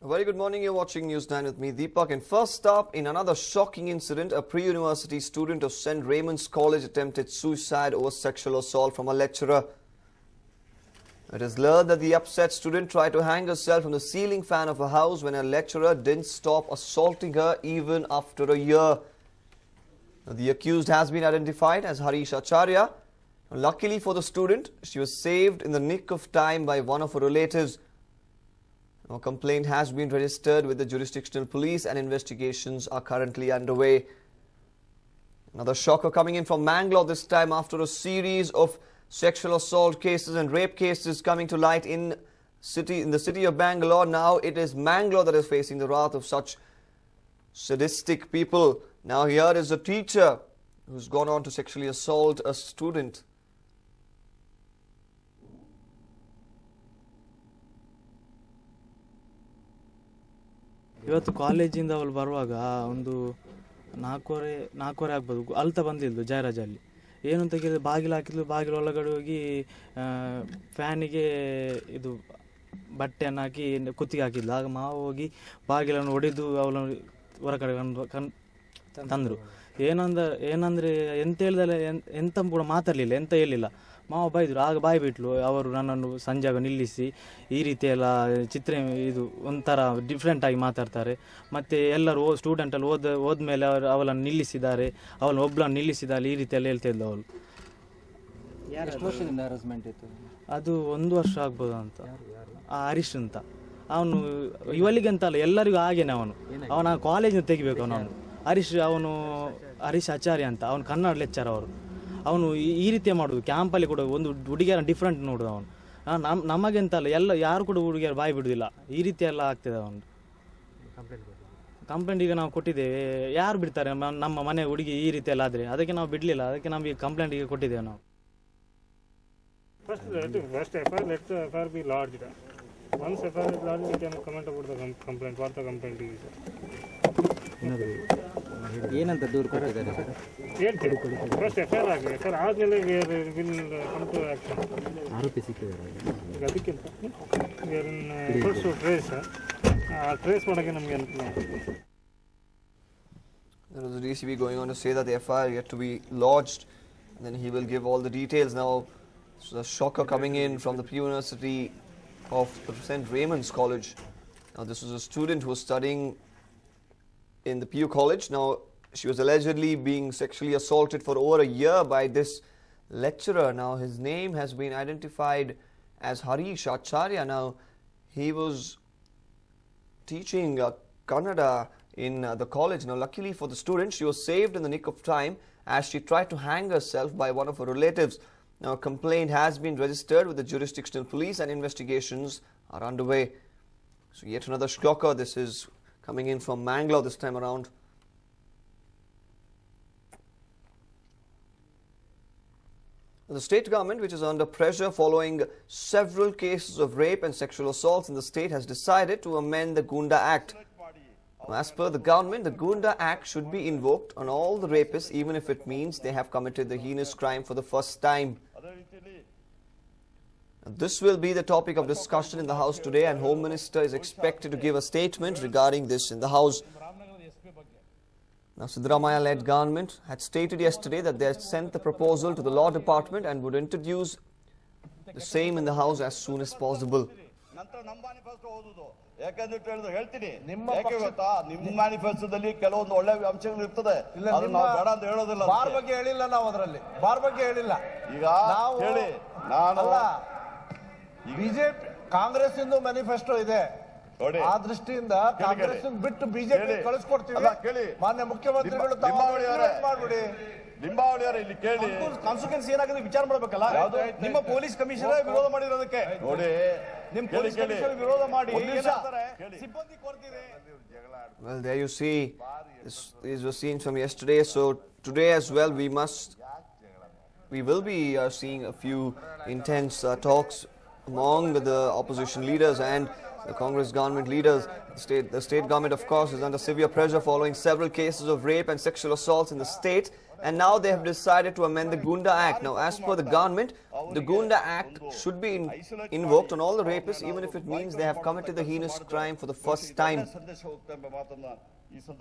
A very good morning. You're watching News9 with me, Deepak. And first up, in another shocking incident, a pre-university student of St. Raymond's College attempted suicide over sexual assault from a lecturer. It is learned that the upset student tried to hang herself from the ceiling fan of a house when a lecturer didn't stop assaulting her even after a year. The accused has been identified as Harish Acharya. Luckily for the student, she was saved in the nick of time by one of her relatives. A complaint has been registered with the jurisdictional police and investigations are currently underway. Another shocker coming in from Mangalore, this time after a series of sexual assault cases and rape cases coming to light in the city of Bangalore. Now it is Mangalore that is facing the wrath of such sadistic people. Now here is a teacher who's gone on to sexually assault a student. ಇವತ್ತು ಕಾಲೇಜಿಂದ ಅವಳು ಬರುವಾಗ ಒಂದು ನಾಲ್ಕೂವರೆ ಆಗ್ಬೋದು ಅಳ್ತಾ ಬಂದಿದ್ದು ಜಯರಾಜಲ್ಲಿ ಏನು ಅಂತ ಕೇಳಿದ್ರೆ ಬಾಗಿಲು ಒಳಗಡೆ ಹೋಗಿ ಫ್ಯಾನಿಗೆ ಇದು ಬಟ್ಟೆಯನ್ನು ಹಾಕಿ ಕುತ್ತಿಗೆ ಹಾಕಿದ್ಲು. ಆಗ ಮಾವ ಹೋಗಿ ಬಾಗಿಲನ್ನು ಹೊಡೆದು ಅವಳನ್ನು ಹೊರಗಡೆ ತಂದರು. ಏನಂದರೆ ಎಂತ ಹೇಳ್ದಲ್ಲ, ಎಂತ ಕೂಡ ಮಾತಾಡಲಿಲ್ಲ, ಎಂತ ಹೇಳಿಲ್ಲ. ಮಾವ ಬೈದರು. ಆಗ ಬಾಯಿ ಬಿಟ್ಲು. ಅವರು ನನ್ನನ್ನು ಸಂಜಾಗ ನಿಲ್ಲಿಸಿ ಈ ರೀತಿ ಎಲ್ಲ ಇದು ಒಂಥರ ಡಿಫ್ರೆಂಟಾಗಿ ಮಾತಾಡ್ತಾರೆ. ಮತ್ತು ಎಲ್ಲರೂ ಸ್ಟೂಡೆಂಟಲ್ಲಿ ಹೋದ್ಮೇಲೆ ಅವಳನ್ನು ನಿಲ್ಲಿಸಿದ್ದಾರೆ, ಅವಳನ್ನು ಒಬ್ಬಳನ್ನು ನಿಲ್ಲಿಸಿದ್ದಾರೆ, ಈ ರೀತಿ ಎಲ್ಲ ಹೇಳ್ತಾ ಇದ್ಲು ಅವಳು. ಅದು 1 ವರ್ಷ ಆಗ್ಬೋದು ಅಂತ. ಹರೀಶ್ ಅಂತ ಅವನು ಇವಳಿಗೆ ಅಂತ ಅಲ್ಲ, ಎಲ್ಲರಿಗೂ ಹಾಗೇನೆ. ಅವನ ಕಾಲೇಜಿನ ತೆಗಿಬೇಕು. ಹರೀಶ್ ಆಚಾರ್ಯ ಅಂತ, ಅವನು ಕನ್ನಡ ಲೆಕ್ಚರ್. ಅವನು ಈ ರೀತಿಯ ಮಾಡೋದು. ಕ್ಯಾಂಪಲ್ಲಿ ಕೂಡ ಒಂದು ಹುಡುಗಿಯರ ಡಿಫ್ರೆಂಟ್ ನೋಡೋದು ಅವನು. ನಮಗೆಂತಲ್ಲ, ಯಾರು ಕೂಡ ಹುಡುಗಿಯರು ಬಾಯಿ ಬಿಡುವುದಿಲ್ಲ. ಈ ರೀತಿ ಎಲ್ಲ ಆಗ್ತದೆ. ಅವನು ಕಂಪ್ಲೇಂಟ್ ಈಗ ನಾವು ಕೊಟ್ಟಿದ್ದೇವೆ. ಯಾರು ಬಿಡ್ತಾರೆ ನಮ್ಮ ಮನೆ ಹುಡುಗಿ ಈ ರೀತಿ ಎಲ್ಲ ಆದರೆ? ಅದಕ್ಕೆ ನಾವು ಬಿಡಲಿಲ್ಲ. ಅದಕ್ಕೆ ನಮಗೆ ಕಂಪ್ಲೇಂಟ್ ಈಗ ಕೊಟ್ಟಿದ್ದೇವೆ ನಾವು. First FIR, let the FIR be lodged. Once FIR is lodged, we can comment about the complaint. What the complaint is. ಏನಂತ ದೂರು ಕೊಟ್ಟಿದ್ದಾರೆ ಸರ್? ಹೇಳ್ತೀವಿ. ಫಸ್ಟ್ FIR ಆಗಲಿ. FIR ಆದಮೇಲೆ ವಿಲ್ ಕಮ್ ಟು ಆ್ಯಕ್ಷನ್. ಆರೋಪಿ ಸಿಕ್ಕಿದ್ದಾರೆ ಈಗ ಅದಕ್ಕಿಂತ ಫಸ್ಟ್ ಟ್ರೇಸ್ ಟ್ರೇಸ್ ಮಾಡೋಕ್ಕೆ ನಮಗೆ ಅನುಕೂಲ. There was the DCP going on to say that the FIR yet to be lodged, and then he will give all the details. Now, so the shocker coming in from the University of St. Raymond's College. Now, this was a student who was studying in the PU college. Now, she was allegedly being sexually assaulted for over a year by this lecturer. Now, his name has been identified as Harish Acharya. Now, he was teaching Kannada in the college. Now, luckily for the student, she was saved in the nick of time as she tried to hang herself by one of her relatives. Now, a complaint has been registered with the jurisdictional police and investigations are underway. So, yet another shocker. This is coming in from Mangalore this time around. The state government, which is under pressure following several cases of rape and sexual assaults in the state, has decided to amend the Gunda Act. As per the government, the Gunda Act should be invoked on all the rapists, even if it means they have committed the heinous crime for the first time. This will be the topic of discussion in the House today, and Home Minister is expected to give a statement regarding this in the House. Now, Siddaramaiah-led government had stated yesterday that they had sent the proposal to the Law Department and would introduce the same in the House as soon as possible. ನಿಮ್ಮ ಮ್ಯಾನಿಫೆಸ್ಟೋದಲ್ಲಿ ಕೆಲವೊಂದು ಒಳ್ಳೆ ಅಂಶಗಳು ಇರ್ತದೆ. Bar ಬಗ್ಗೆ ಹೇಳಿಲ್ಲ ನಾವು, ಅದರಲ್ಲಿ bar ಬಗ್ಗೆ ಹೇಳಿಲ್ಲ. ಈಗ ಹೇಳಿ, ನಾನು ಬಿಜೆಪಿ ಕಾಂಗ್ರೆಸ್ ಇಂದು ಮ್ಯಾನಿಫೆಸ್ಟೋ ಇದೆ. ಆ ದೃಷ್ಟಿಯಿಂದ ಕಾಂಗ್ರೆಸ್ ಬಿಟ್ಟು ಬಿಜೆಪಿ ಕಳಿಸ್ಕೊಡ್ತೀವಿ. ಮಾನ್ಯ ಮುಖ್ಯಮಂತ್ರಿಗಳು ಮಾಡ್ಬಿಡಿ. ಲಿಂಬಾವಳಿಯವರು ಇಲ್ಲಿ ಕೇಳಿ, ಕಾನ್ಸಿಕ್ವೆನ್ಸ್ ಏನಾಗಿದೆ ವಿಚಾರ ಮಾಡಬೇಕಲ್ಲ. ನಿಮ್ಮ ಪೊಲೀಸ್ ಕಮಿಷನರ್ ವಿರೋಧ ಮಾಡಿರೋದಕ್ಕೆ ನೋಡಿ, ನಿಮ್ಮ ಪೊಲೀಸ್ ಕಮಿಷನರ್ ವಿರೋಧ ಮಾಡಿ ಸಿಬ್ಬಂದಿ ಕೊಡ್ತೀರಿ. Well, there you see, these were scenes from yesterday. So today as well, we will be seeing a few intense talks among the opposition leaders and the Congress government leaders. The state government, of course, is under severe pressure following several cases of rape and sexual assaults in the state. and now they have decided to amend the Gunda Act. Now, as per the government, the Gunda Act should be invoked on all the rapists, even if it means they have committed the heinous crime for the first time. So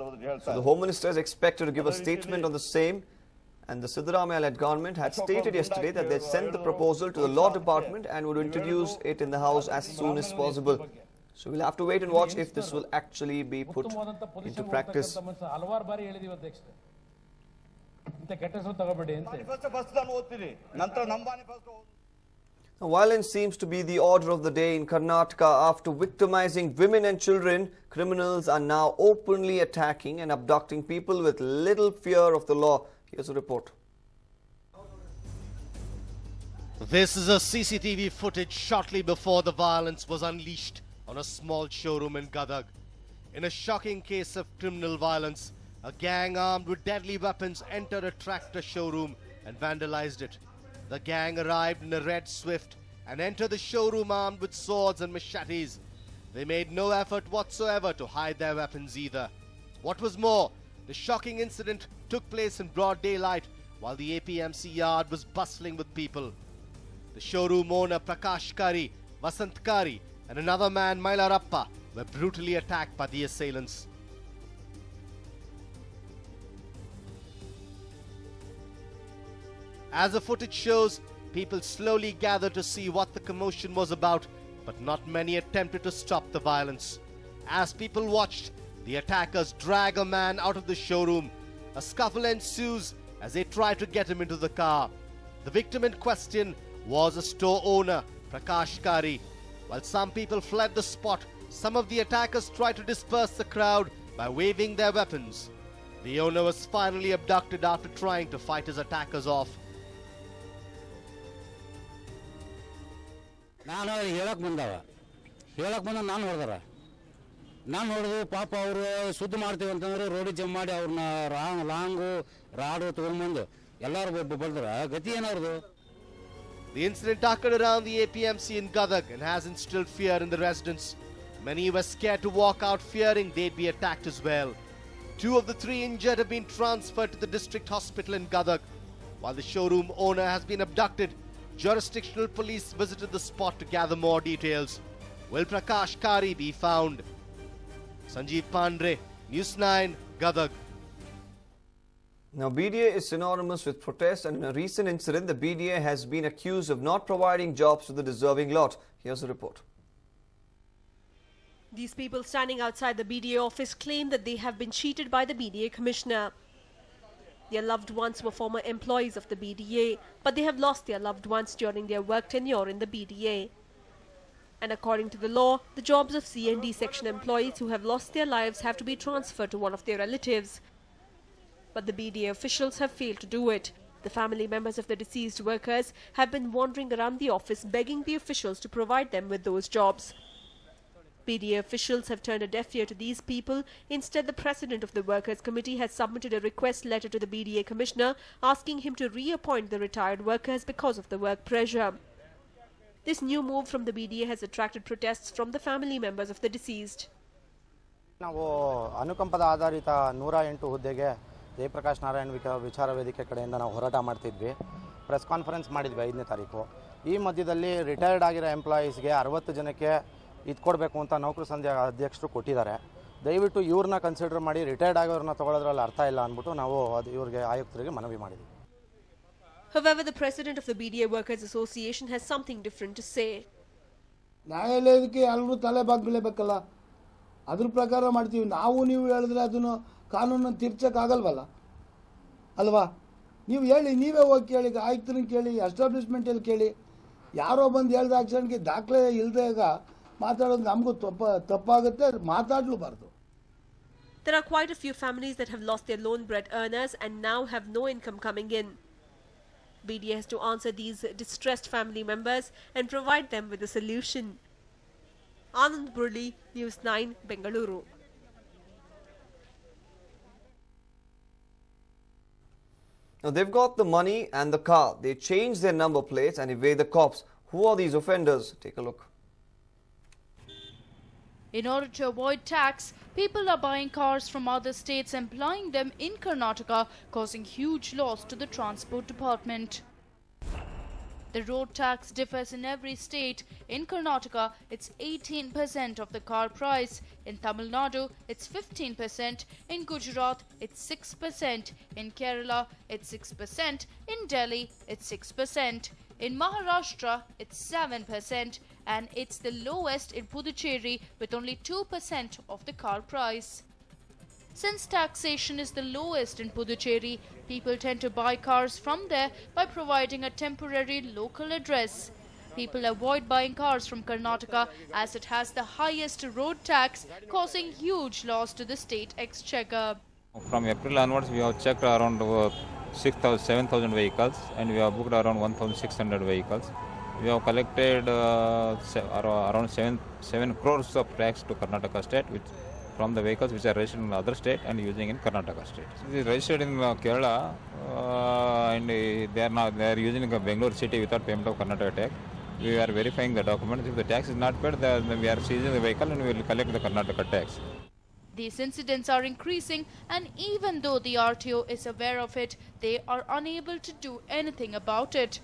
the Home Minister is expected to give a statement on the same, and the Siddaramaiah-led government had stated yesterday that they sent the proposal to the Law Department and would introduce it in the House as soon as possible. So we'll have to wait and watch if this will actually be put into practice. Now, violence seems to be the order of the day in Karnataka. After victimizing women and children, criminals are now openly attacking and abducting people with little fear of the law. Here's a report. This is a CCTV footage shortly before the violence was unleashed on a small showroom in Gadag. In a shocking case of criminal violence, a gang armed with deadly weapons entered a tractor showroom and vandalized it. The gang arrived in a red Swift and entered the showroom armed with swords and machetes. They made no effort whatsoever to hide their weapons either. What was more, the shocking incident took place in broad daylight while the APMC yard was bustling with people. The showroom owner Prakash Kari, Vasant Kari and another man Mailarappa were brutally attacked by the assailants. As the footage shows, people slowly gathered to see what the commotion was about, but not many attempted to stop the violence. As people watched, the attackers drag a man out of the showroom. A scuffle ensues as they try to get him into the car. The victim in question was a store owner, Prakash Kari. While some people fled the spot, some of the attackers tried to disperse the crowd by waving their weapons. The owner was finally abducted after trying to fight his attackers off. ನಾನು ಹೇಳಕ್ಕೆ ಬಂದ ನಾನು ಹೊಡೆದಾರ ನಾನು ಹೊಡೆದು ಪಾಪ ಅವರು ಸುದ್ದಿ ಮಾಡ್ತೀವಿ ಅಂತಂದ್ರೆ ರೋಡಿ ಜಮ್ ಮಾಡಿ ಅವ್ರನ್ನ ಲಾಂಗು ರಾಡು ತಗೊಂಡ್ಬಂದು ಎಲ್ಲರೂ ಬಲ್ದ್ರ ಗತಿ ಏನವ್ರದು. The incident occurred around the APMC in Gadag and has instilled fear in the residents. Many were scared to walk out fearing they'd be attacked as well. 2 of the 3 injured have been transferred to the district hospital in Gadag. While the showroom owner has been abducted, jurisdictional police visited the spot to gather more details. Will Prakash Kari be found? Sanjeev Pandre, News9, Gadag. Now, BDA is synonymous with protest, and in a recent incident, the BDA has been accused of not providing jobs to the deserving lot. Here's the report. These people standing outside the BDA office claim that they have been cheated by the BDA commissioner. Their loved ones were former employees of the BDA, but they have lost their loved ones during their work tenure in the BDA. And according to the law, the jobs of C&D section employees who have lost their lives have to be transferred to one of their relatives. But the BDA officials have failed to do it. The family members of the deceased workers have been wandering around the office begging the officials to provide them with those jobs. BDA officials have turned a deaf ear to these people. Instead, the president of the Workers' Committee has submitted a request letter to the BDA commissioner asking him to reappoint the retired workers because of the work pressure. This new move from the BDA has attracted protests from the family members of the deceased. ನಾವು ಅನುಕಂಪದ ಆಧಾರಿತ 108 ಹುದ್ದೆಗೆ ಜಯಪ್ರಕಾಶ್ ನಾರಾಯಣ್ ವಿಚಾರ ವೇದಿಕೆ ಕಡೆಯಿಂದ ನಾವು ಹೋರಾಟ ಮಾಡ್ತಿದ್ವಿ. Press conference ಮಾಡಿದ್ವಿ 5ನೇ ತಾರೀಕು. ಈ ಮಧ್ಯದಲ್ಲಿ ರಿಟೈರ್ಡ್ ಆಗಿರೋ ಎಂಪ್ಲಾಯೀಸ್ಗೆ 60 ಜನಕ್ಕೆ ಇದು ಕೊಡಬೇಕು ಅಂತ ನೌಕರ ಸಂಘದ ಅಧ್ಯಕ್ಷರು ಕೊಟ್ಟಿದ್ದಾರೆ. ದಯವಿಟ್ಟು ಇವ್ರನ್ನ ಕನ್ಸಿಡರ್ ಮಾಡಿ ರಿಟೈರ್ಡ್ ಆಗೋರನ್ನ ತಗೊಳ್ಳೋದ್ರಲ್ಲಿ ಅರ್ಥ ಇಲ್ಲ ಅಂದ್ಬಿಟ್ಟು ನಾವು ಇವ್ರಿಗೆ ಆಯುಕ್ತರಿಗೆ ಮನವಿ ಮಾಡಿದ್ವಿ. However, the president of the BDA Workers Association has something different to say. ನ್ಯಾಯಾಲಯಕ್ಕೆ ಎಲ್ಲರೂ ತಲೆ ಬಾಗ್ಬಿಡಬೇಕಲ್ಲ, ಅದ್ರ ಪ್ರಕಾರ ಮಾಡ್ತೀವಿ. ನಾವು ನೀವು ಹೇಳಿದ್ರೆ ಅದನ್ನು ಕಾನೂನನ್ನು ತಿರ್ಚಕ್ಕಾಗಲ್ವಲ್ಲ ಅಲ್ವಾ? ನೀವು ಹೇಳಿ, ನೀವೇ ಹೋಗಿ ಕೇಳಿ, ಆಯುಕ್ತರನ್ನ ಕೇಳಿ, ಎಸ್ಟಾಬ್ಲಿಷ್ಮೆಂಟಲ್ಲಿ ಕೇಳಿ. ಯಾರೋ ಬಂದು ಹೇಳಿದ ಕ್ಷಣಕ್ಕೆ ದಾಖಲೆ ಇಲ್ಲದಾಗ ಮಾತಾಡೋದು ನಮಗೂ ತಪ್ಪಾಗುತ್ತೆ, ಮಾತಾಡಲೂಬಾರ್ದು. There are quite a few families that have lost their lone bread earners and now have no income coming in. BDA has to answer these distressed family members and provide them with a solution. Anand Burli, News9, Bengaluru. Now, they've got the money and the car. They change their number plates and evade the cops. Who are these offenders? Take a look. In order to avoid tax, people are buying cars from other states and plying them in Karnataka, causing huge loss to the transport department. The road tax differs in every state. In Karnataka, it's 18% of the car price. In Tamil Nadu, it's 15%. In Gujarat, it's 6%. In Kerala, it's 6%. In Delhi, it's 6%. In Maharashtra, it's 7%. And it's the lowest in Puducherry with only 2% of the car price. Since taxation is the lowest in Puducherry, people tend to buy cars from there by providing a temporary local address. People avoid buying cars from Karnataka as it has the highest road tax, causing huge loss to the state exchequer. From April onwards, we have checked around 7,000 vehicles and we have booked around 1,600 vehicles. We have collected around 7 crores of tax to Karnataka state, which from the vehicles which are registered in other state and using in Karnataka state. It is registered in Kerala and they are using Bangalore city without payment of Karnataka tax. We are verifying the documents. If the tax is not paid, then we are seizing the vehicle and we will collect the Karnataka tax. These incidents are increasing, and even though the RTO is aware of it, they are unable to do anything about it.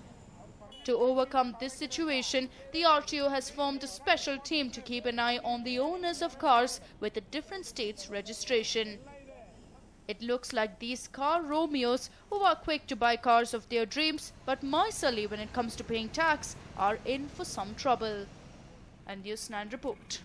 To overcome this situation, the RTO has formed a special team to keep an eye on the owners of cars with a different state's registration. It looks like these car Romeos, who are quick to buy cars of their dreams but miserly when it comes to paying tax, are in for some trouble. And News9 report.